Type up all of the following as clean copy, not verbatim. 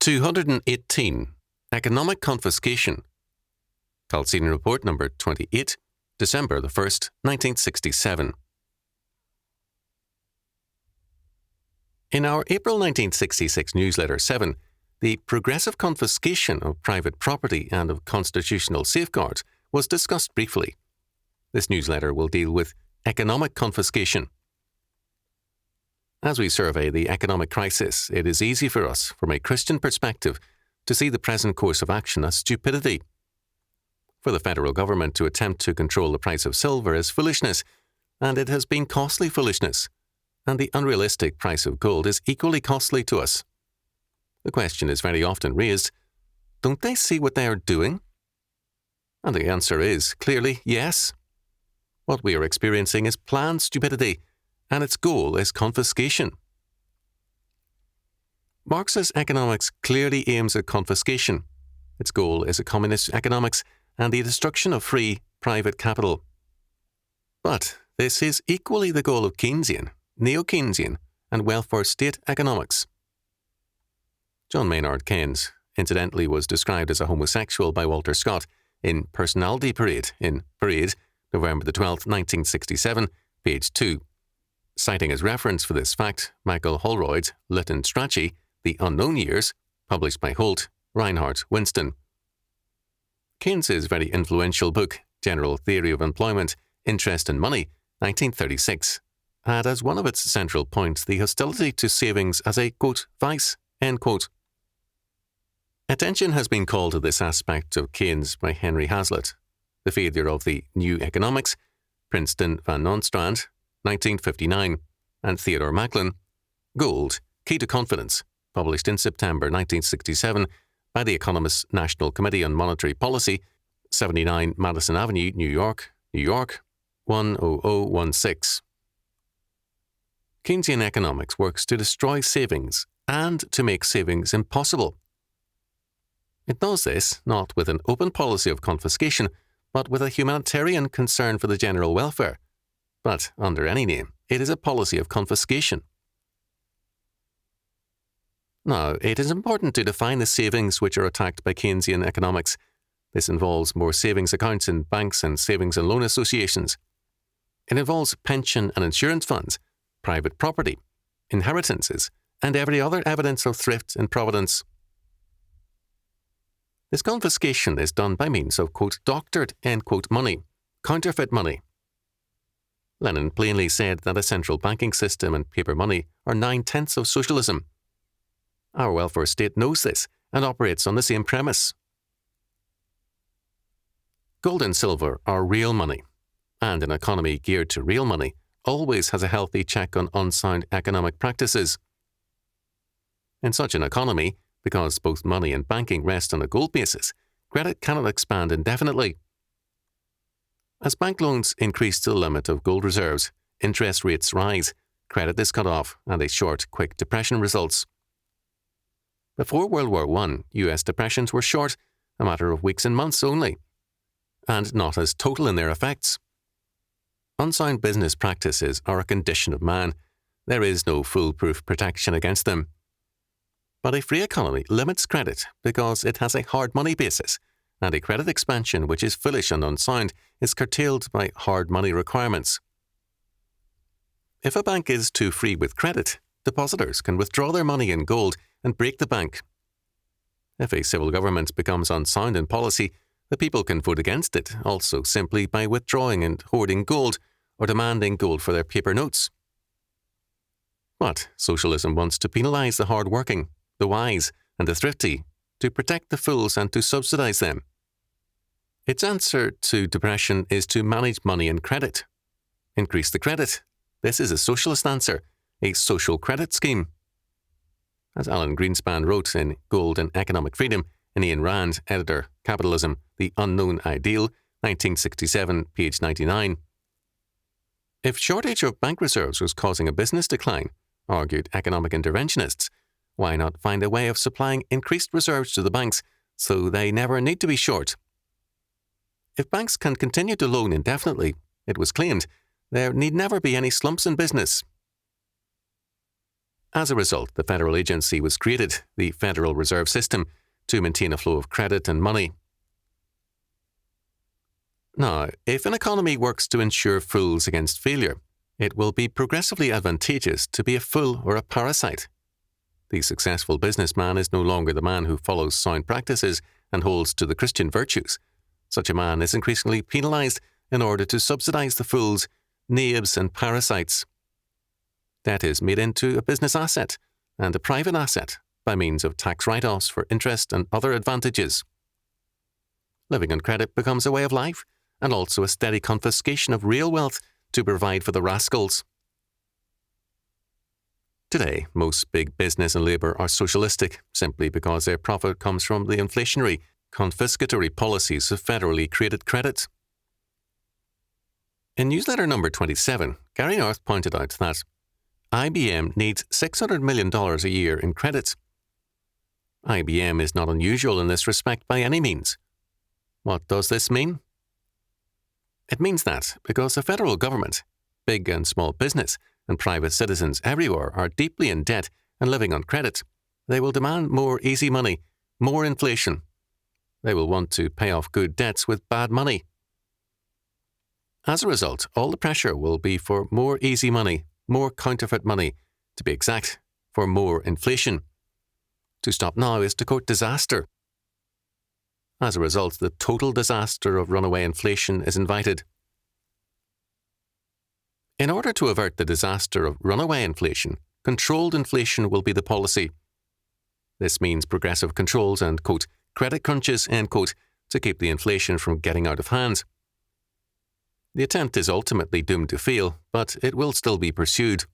218. Economic Confiscation. Chalcedon Report number 28, December the 1st, 1967. In our April 1966 newsletter 7, the progressive confiscation of private property and of constitutional safeguards was discussed briefly. This newsletter will deal with economic confiscation. As we survey the economic crisis, it is easy for us, from a Christian perspective, to see the present course of action as stupidity. For the federal government to attempt to control the price of silver is foolishness, and it has been costly foolishness, and the unrealistic price of gold is equally costly to us. The question is very often raised, don't they see what they are doing? And the answer is clearly yes. What we are experiencing is planned stupidity, and its goal is confiscation. Marxist economics clearly aims at confiscation. Its goal is a communist economics and the destruction of free, private capital. But this is equally the goal of Keynesian, neo-Keynesian, and welfare state economics. John Maynard Keynes, incidentally, was described as a homosexual by Walter Scott in Personality Parade, in Parade, November the 12th, 1967, page 2. Citing as reference for this fact, Michael Holroyd's Lytton Strachey, The Unknown Years, published by Holt, Reinhardt, Winston. Keynes's very influential book, General Theory of Employment, Interest and Money, 1936, had as one of its central points the hostility to savings as a, quote, vice, end quote. Attention has been called to this aspect of Keynes by Henry Hazlitt, the failure of the New Economics, Princeton Van Nostrand, 1959, and Theodore Macklin, Gold, Key to Confidence, published in September 1967 by the Economist's National Committee on Monetary Policy, 79 Madison Avenue, New York, New York, 10016. Keynesian economics works to destroy savings and to make savings impossible. It does this not with an open policy of confiscation, but with a humanitarian concern for the general welfare. But under any name, it is a policy of confiscation. Now, it is important to define the savings which are attacked by Keynesian economics. This involves more savings accounts in banks and savings and loan associations. It involves pension and insurance funds, private property, inheritances, and every other evidence of thrift and providence. This confiscation is done by means of, quote, doctored, end quote, money, counterfeit money. Lenin plainly said that a central banking system and paper money are 9/10 of socialism. Our welfare state knows this and operates on the same premise. Gold and silver are real money, and an economy geared to real money always has a healthy check on unsound economic practices. In such an economy, because both money and banking rest on a gold basis, credit cannot expand indefinitely. As bank loans increase to the limit of gold reserves, interest rates rise, credit is cut off, and a short, quick depression results. Before World War I, US depressions were short, a matter of weeks and months only, and not as total in their effects. Unsound business practices are a condition of man. There is no foolproof protection against them. But a free economy limits credit because it has a hard money basis, and a credit expansion which is foolish and unsound is curtailed by hard money requirements. If a bank is too free with credit, depositors can withdraw their money in gold and break the bank. If a civil government becomes unsound in policy, the people can vote against it, also simply by withdrawing and hoarding gold or demanding gold for their paper notes. But socialism wants to penalise the hard-working, the wise, and the thrifty, to protect the fools and to subsidize them. Its answer to depression is to manage money and credit. Increase the credit. This is a socialist answer, a social credit scheme. As Alan Greenspan wrote in Gold and Economic Freedom, in Ayn Rand, editor, Capitalism, The Unknown Ideal, 1967, page 99. If shortage of bank reserves was causing a business decline, argued economic interventionists, why not find a way of supplying increased reserves to the banks so they never need to be short? If banks can continue to loan indefinitely, it was claimed, there need never be any slumps in business. As a result, the federal agency was created, the Federal Reserve System, to maintain a flow of credit and money. Now, if an economy works to ensure fools against failure, it will be progressively advantageous to be a fool or a parasite. The successful businessman is no longer the man who follows sound practices and holds to the Christian virtues. Such a man is increasingly penalized in order to subsidize the fools, knaves, and parasites. Debt is made into a business asset and a private asset by means of tax write-offs for interest and other advantages. Living on credit becomes a way of life and also a steady confiscation of real wealth to provide for the rascals. Today, most big business and labour are socialistic simply because their profit comes from the inflationary, confiscatory policies of federally created credit. In newsletter number 27, Gary North pointed out that IBM needs $600 million a year in credit. IBM is not unusual in this respect by any means. What does this mean? It means that because the federal government, big and small business, and private citizens everywhere are deeply in debt and living on credit, they will demand more easy money, more inflation. They will want to pay off good debts with bad money. As a result, all the pressure will be for more easy money, more counterfeit money, to be exact, for more inflation. To stop now is to court disaster. As a result, the total disaster of runaway inflation is invited. In order to avert the disaster of runaway inflation, controlled inflation will be the policy. This means progressive controls and, quote, credit crunches, end quote, to keep the inflation from getting out of hand. The attempt is ultimately doomed to fail, but it will still be pursued.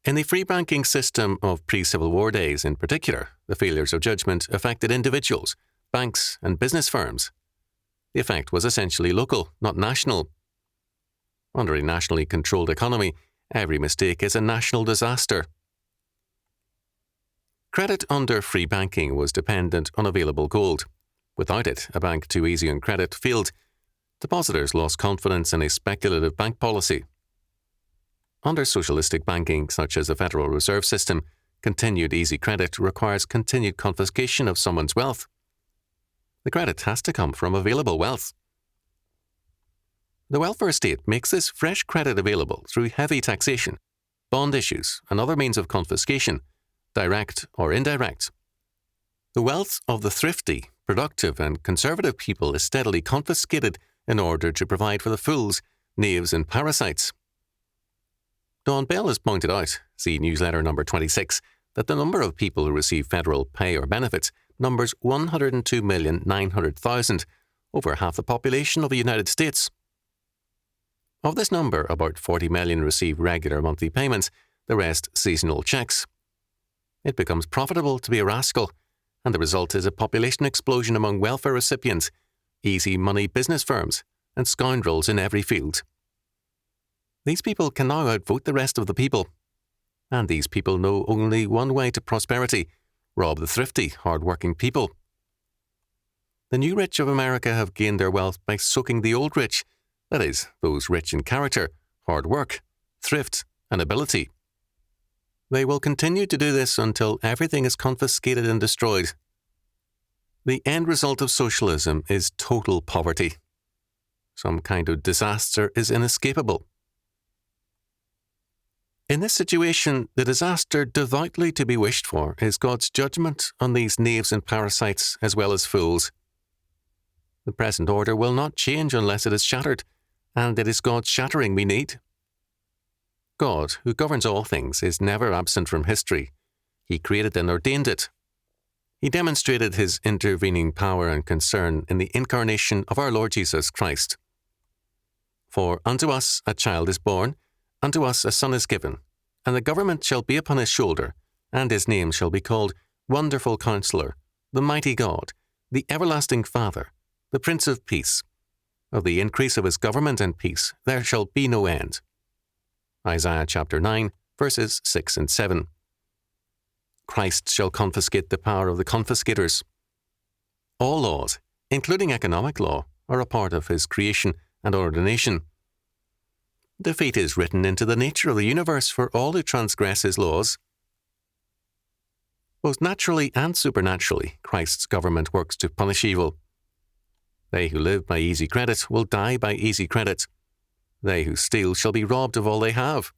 In the free banking system of pre-Civil War days in particular, the failures of judgment affected individuals, banks, and business firms. The effect was essentially local, not national. Under a nationally controlled economy, every mistake is a national disaster. Credit under free banking was dependent on available gold. Without it, a bank too easy on credit failed. Depositors lost confidence in a speculative bank policy. Under socialistic banking, such as the Federal Reserve System, continued easy credit requires continued confiscation of someone's wealth. The credit has to come from available wealth. The welfare state makes this fresh credit available through heavy taxation, bond issues, and other means of confiscation, direct or indirect. The wealth of the thrifty, productive, and conservative people is steadily confiscated in order to provide for the fools, knaves, and parasites. Don Bell has pointed out, see newsletter number 26, that the number of people who receive federal pay or benefits numbers 102,900,000, over half the population of the United States. Of this number, about 40 million receive regular monthly payments, the rest seasonal checks. It becomes profitable to be a rascal, and the result is a population explosion among welfare recipients, easy money business firms, and scoundrels in every field. These people can now outvote the rest of the people. And these people know only one way to prosperity: rob the thrifty, hard-working people. The new rich of America have gained their wealth by soaking the old rich, that is, those rich in character, hard work, thrift, and ability. They will continue to do this until everything is confiscated and destroyed. The end result of socialism is total poverty. Some kind of disaster is inescapable. In this situation, the disaster devoutly to be wished for is God's judgment on these knaves and parasites as well as fools. The present order will not change unless it is shattered, and it is God's shattering we need. God, who governs all things, is never absent from history. He created and ordained it. He demonstrated his intervening power and concern in the incarnation of our Lord Jesus Christ. For unto us a child is born, unto us a son is given, and the government shall be upon his shoulder, and his name shall be called Wonderful Counselor, the Mighty God, the Everlasting Father, the Prince of Peace. Of the increase of his government and peace there shall be no end. Isaiah chapter 9, verses 6 and 7. Christ shall confiscate the power of the confiscators. All laws, including economic law, are a part of his creation and ordination. Defeat is written into the nature of the universe for all who transgress his laws. Both naturally and supernaturally, Christ's government works to punish evil. They who live by easy credit will die by easy credit. They who steal shall be robbed of all they have.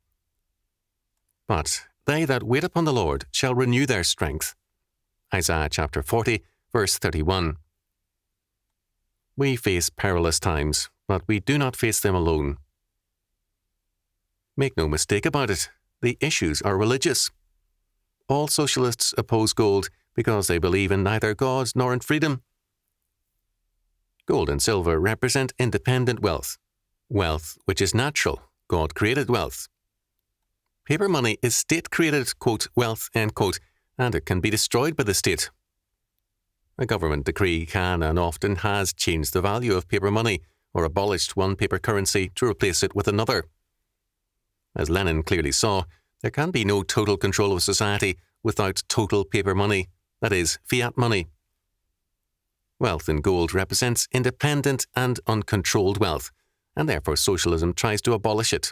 But they that wait upon the Lord shall renew their strength. Isaiah chapter 40, verse 31. We face perilous times, but we do not face them alone. Make no mistake about it, the issues are religious. All socialists oppose gold because they believe in neither God nor in freedom. Gold and silver represent independent wealth, wealth which is natural, God-created wealth. Paper money is state-created, quote, wealth, end quote, and it can be destroyed by the state. A government decree can and often has changed the value of paper money or abolished one paper currency to replace it with another. As Lenin clearly saw, there can be no total control of society without total paper money, that is, fiat money. Wealth in gold represents independent and uncontrolled wealth, and therefore socialism tries to abolish it.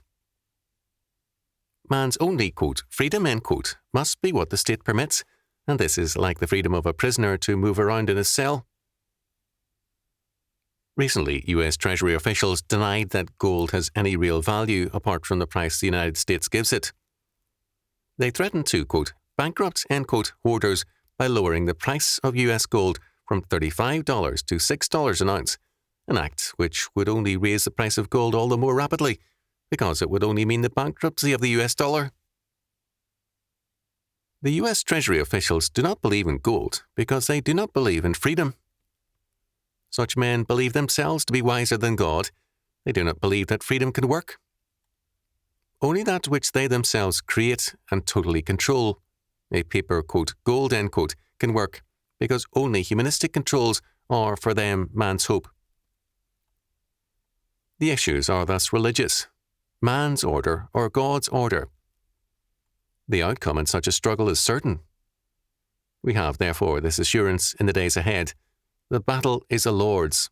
Man's only, quote, freedom, end quote, must be what the state permits, and this is like the freedom of a prisoner to move around in his cell. Recently, U.S. Treasury officials denied that gold has any real value apart from the price the United States gives it. They threatened to, quote, bankrupt, end quote, hoarders by lowering the price of U.S. gold from $35 to $6 an ounce, an act which would only raise the price of gold all the more rapidly, because it would only mean the bankruptcy of the U.S. dollar. The U.S. Treasury officials do not believe in gold because they do not believe in freedom. Such men believe themselves to be wiser than God. They do not believe that freedom can work. Only that which they themselves create and totally control, a paper, quote, gold, end quote, can work, because only humanistic controls are, for them, man's hope. The issues are thus religious: man's order or God's order. The outcome in such a struggle is certain. We have, therefore, this assurance in the days ahead: the battle is the Lord's.